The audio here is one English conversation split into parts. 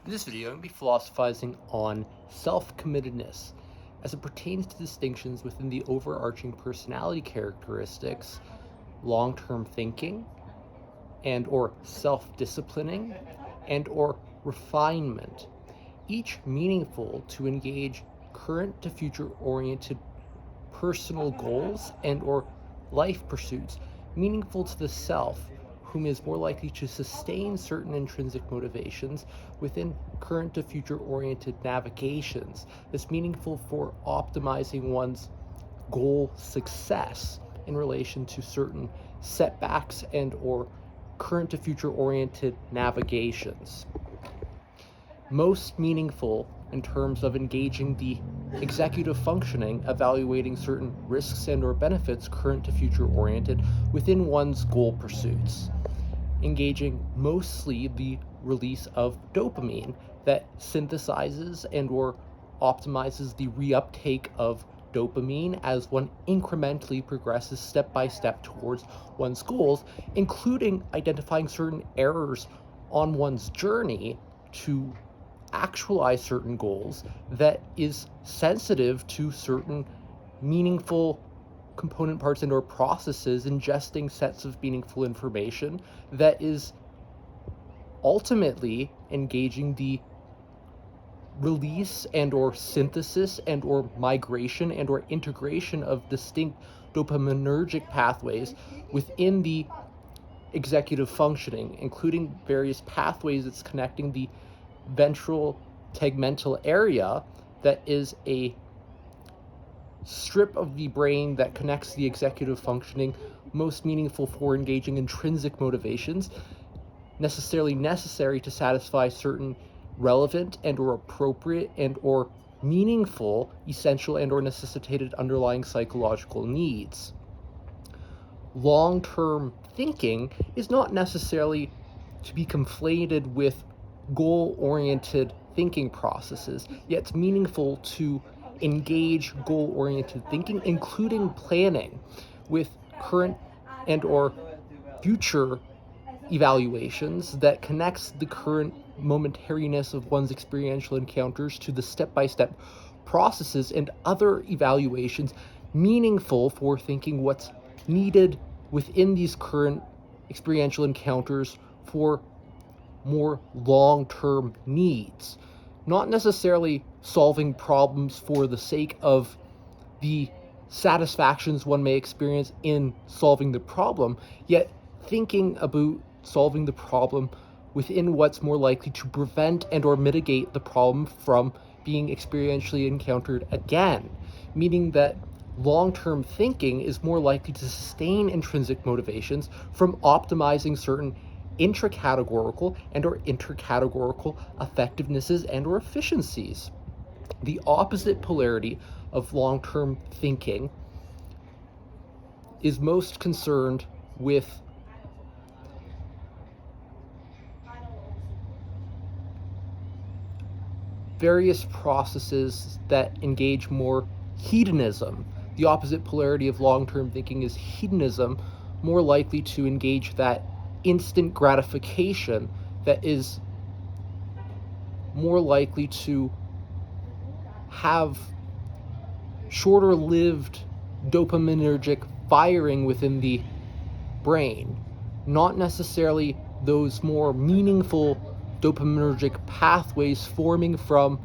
In this video, I'm going to be philosophizing on self-committedness as it pertains to distinctions within the overarching personality characteristics, long-term thinking, and or self-disciplining, and or refinement, each meaningful to engage current to future-oriented personal goals and or life pursuits, meaningful to the self, whom is more likely to sustain certain intrinsic motivations within current to future oriented navigations that's meaningful for optimizing one's goal success in relation to certain setbacks and or current to future oriented navigations. Most meaningful in terms of engaging the executive functioning, evaluating certain risks and or benefits current to future oriented within one's goal pursuits. Engaging mostly the release of dopamine that synthesizes and or optimizes the reuptake of dopamine as one incrementally progresses step by step towards one's goals, including identifying certain errors on one's journey to actualize certain goals that is sensitive to certain meaningful component parts and or processes, ingesting sets of meaningful information that is ultimately engaging the release and or synthesis and or migration and or integration of distinct dopaminergic pathways within the executive functioning, including various pathways that's connecting the ventral tegmental area that is a strip of the brain that connects the executive functioning, most meaningful for engaging intrinsic motivations, necessarily necessary to satisfy certain relevant and or appropriate and or meaningful, essential and or necessitated underlying psychological needs. Long-term thinking is not necessarily to be conflated with goal-oriented thinking processes, yet it's meaningful to engage goal-oriented thinking, including planning with current and or future evaluations that connects the current momentariness of one's experiential encounters to the step-by-step processes and other evaluations meaningful for thinking what's needed within these current experiential encounters for more long-term needs. Not necessarily solving problems for the sake of the satisfactions one may experience in solving the problem, yet thinking about solving the problem within what's more likely to prevent and or mitigate the problem from being experientially encountered again, meaning that long-term thinking is more likely to sustain intrinsic motivations from optimizing certain intracategorical and or intercategorical effectivenesses and or efficiencies. The opposite polarity of long-term thinking is most concerned with various processes that engage more hedonism. The opposite polarity of long-term thinking is hedonism, more likely to engage that instant gratification that is more likely to have shorter-lived dopaminergic firing within the brain, not necessarily those more meaningful dopaminergic pathways forming from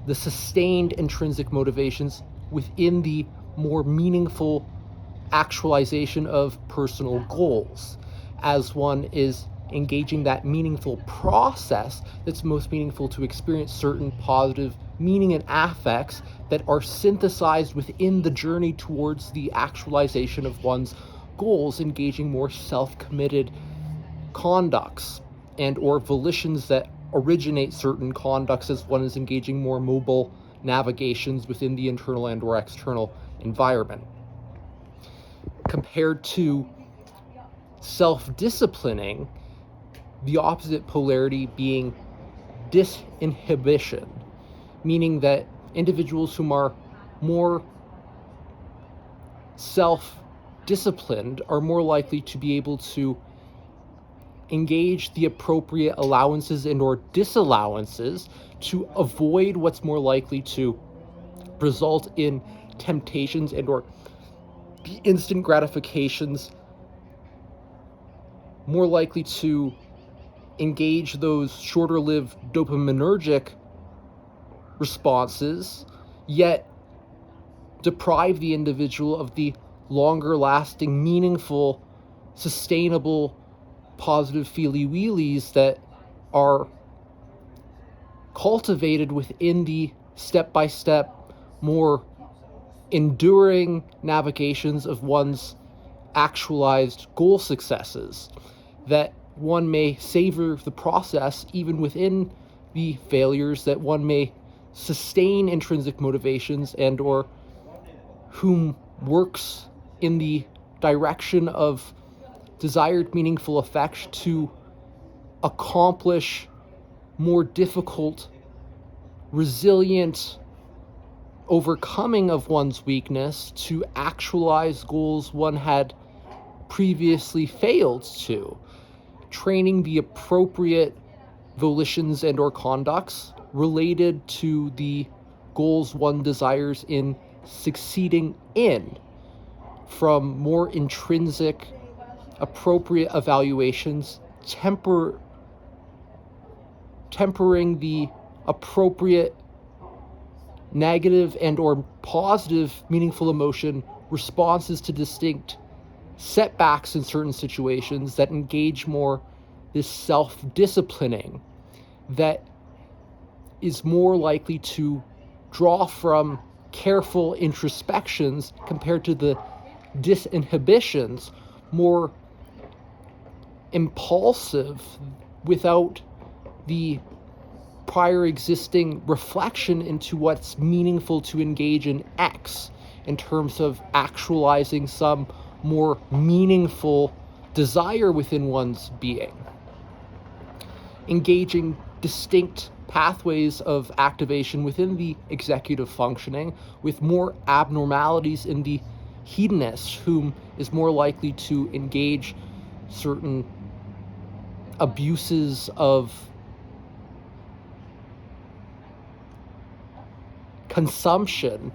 the sustained intrinsic motivations within the more meaningful actualization of personal goals, as one is engaging that meaningful process that's most meaningful to experience certain positive meaning and affects that are synthesized within the journey towards the actualization of one's goals, engaging more self-committed conducts and or volitions that originate certain conducts as one is engaging more mobile navigations within the internal and or external environment. Compared to self-disciplining, the opposite polarity being disinhibition, meaning that individuals who are more self-disciplined are more likely to be able to engage the appropriate allowances and or disallowances to avoid what's more likely to result in temptations and or the instant gratifications, more likely to engage those shorter-lived dopaminergic responses, yet deprive the individual of the longer-lasting, meaningful, sustainable, positive feely-wheelies that are cultivated within the step-by-step, more enduring navigations of one's actualized goal successes, that one may savor the process even within the failures, that one may sustain intrinsic motivations and or whom works in the direction of desired meaningful effects to accomplish more difficult, resilient overcoming of one's weakness to actualize goals one had previously failed to, training the appropriate volitions and or conducts related to the goals one desires in succeeding in, from more intrinsic, appropriate evaluations, tempering the appropriate negative and or positive meaningful emotion responses to distinct setbacks in certain situations, that engage more this self-disciplining that is more likely to draw from careful introspections compared to the disinhibitions, more impulsive without the prior existing reflection into what's meaningful to engage in X in terms of actualizing some more meaningful desire within one's being. Engaging distinct pathways of activation within the executive functioning with more abnormalities in the hedonist, whom is more likely to engage certain abuses of consumption,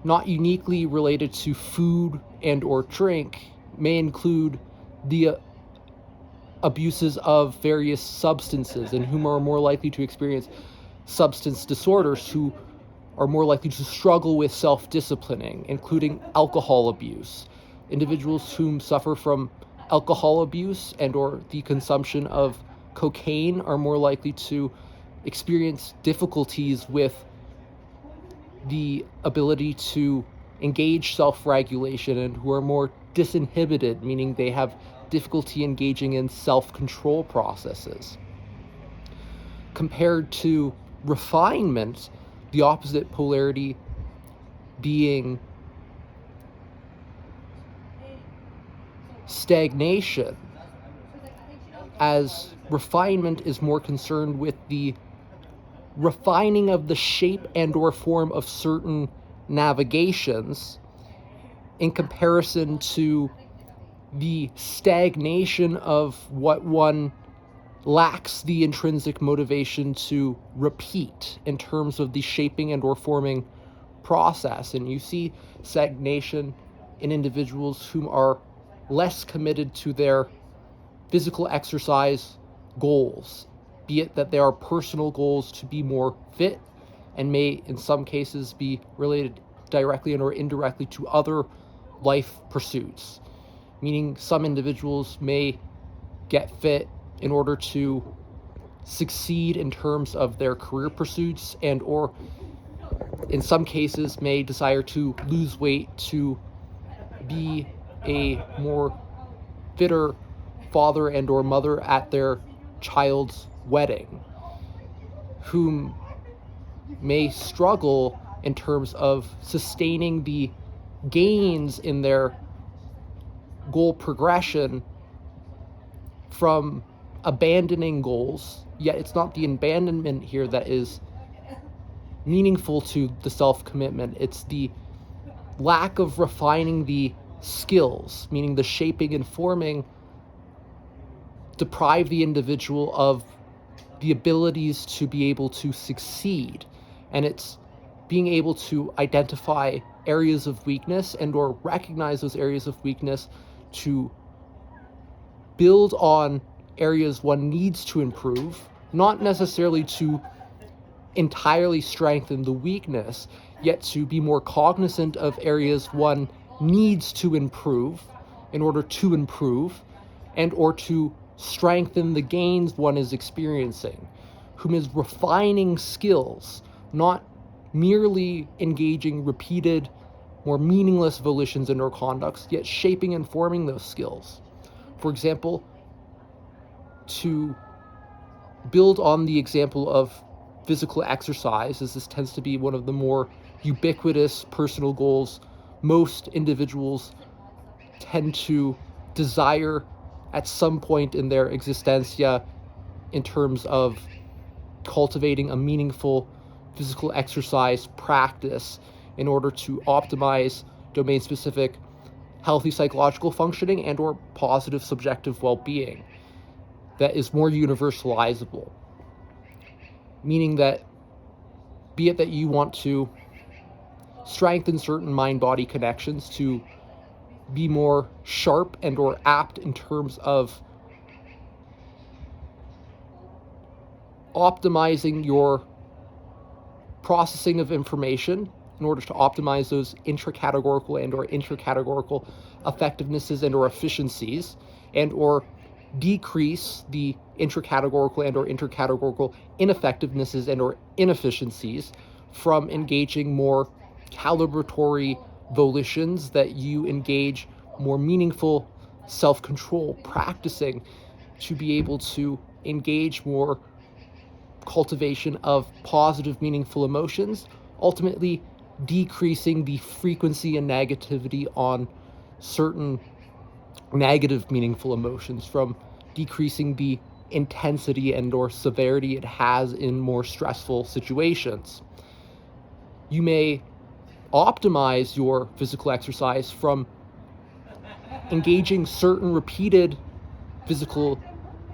not uniquely related to food and or drink, may include the abuses of various substances, and whom are more likely to experience substance disorders, who are more likely to struggle with self-disciplining, including alcohol abuse. Individuals whom suffer from alcohol abuse and or the consumption of cocaine are more likely to experience difficulties with the ability to engage self-regulation, and who are more disinhibited, meaning they have difficulty engaging in self-control processes. Compared to refinement, the opposite polarity being stagnation, as refinement is more concerned with the refining of the shape and or form of certain navigations in comparison to the stagnation of what one lacks the intrinsic motivation to repeat in terms of the shaping and or forming process. And you see stagnation in individuals who are less committed to their physical exercise goals, be it that they are personal goals to be more fit, and may in some cases be related directly and or indirectly to other life pursuits, meaning some individuals may get fit in order to succeed in terms of their career pursuits, and or in some cases may desire to lose weight to be a more fitter father and or mother at their child's wedding, whom may struggle in terms of sustaining the gains in their goal progression from abandoning goals, yet it's not the abandonment here that is meaningful to the self-commitment. It's the lack of refining the skills, meaning the shaping and forming deprive the individual of the abilities to be able to succeed. And it's being able to identify areas of weakness and or recognize those areas of weakness to build on areas one needs to improve, not necessarily to entirely strengthen the weakness, yet to be more cognizant of areas one needs to improve in order to improve, and or to strengthen the gains one is experiencing, whom is refining skills, not merely engaging repeated, more meaningless volitions and or conducts, yet shaping and forming those skills. For example, to build on the example of physical exercise, as this tends to be one of the more ubiquitous personal goals most individuals tend to desire at some point in their existencia, in terms of cultivating a meaningful physical exercise practice in order to optimize domain-specific healthy psychological functioning and or positive subjective well-being that is more universalizable. Meaning that, be it that you want to strengthen certain mind-body connections to be more sharp and or apt in terms of optimizing your processing of information in order to optimize those intracategorical and or intercategorical effectivenesses and or efficiencies, and or decrease the intracategorical and or intercategorical ineffectivenesses and or inefficiencies from engaging more calibratory volitions that you engage more meaningful self-control, practicing to be able to engage more cultivation of positive, meaningful emotions, ultimately decreasing the frequency and negativity on certain negative, meaningful emotions, from decreasing the intensity and or severity it has in more stressful situations. You may optimize your physical exercise from engaging certain repeated physical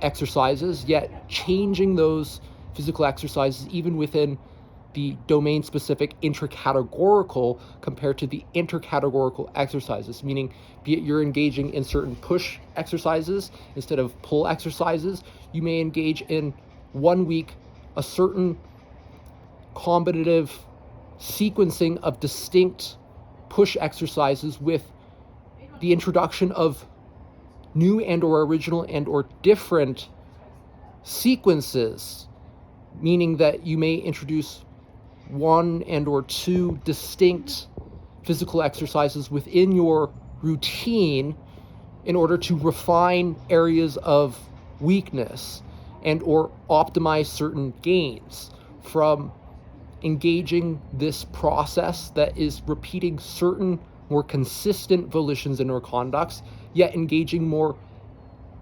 exercises, yet changing those physical exercises even within the domain-specific intracategorical compared to the intercategorical exercises, meaning be it you're engaging in certain push exercises instead of pull exercises, you may engage in 1 week a certain combinative sequencing of distinct push exercises with the introduction of new and or original and or different sequences, meaning that you may introduce 1 and or 2 distinct physical exercises within your routine in order to refine areas of weakness and or optimize certain gains from engaging this process that is repeating certain more consistent volitions and or conducts, yet engaging more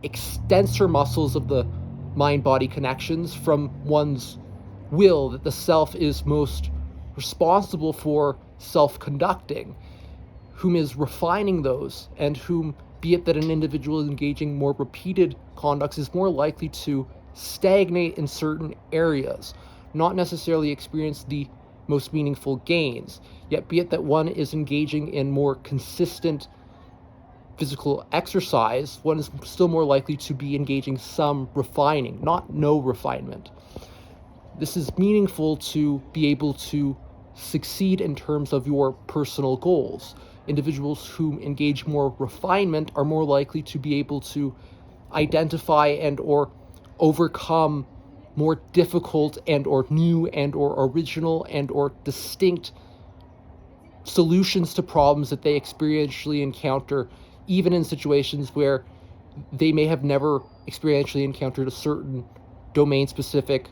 extensor muscles of the mind-body connections from one's will that the self is most responsible for self-conducting, whom is refining those, and whom, be it that an individual is engaging more repeated conducts, is more likely to stagnate in certain areas, not necessarily experience the most meaningful gains, yet be it that one is engaging in more consistent physical exercise, one is still more likely to be engaging some refining, not no refinement. This is meaningful to be able to succeed in terms of your personal goals. Individuals who engage more refinement are more likely to be able to identify and or overcome more difficult and or new and or original and or distinct solutions to problems that they experientially encounter, even in situations where they may have never experientially encountered a certain domain-specific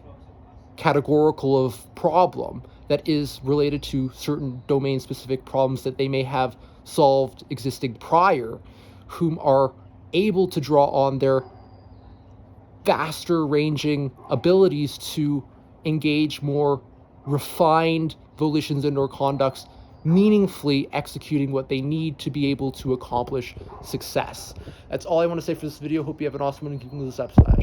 categorical of problem that is related to certain domain-specific problems that they may have solved existing prior, whom are able to draw on their vaster ranging abilities to engage more refined volitions and or conducts meaningfully executing what they need to be able to accomplish success. That's all I want to say for this video. Hope you have an awesome one and keep this episode.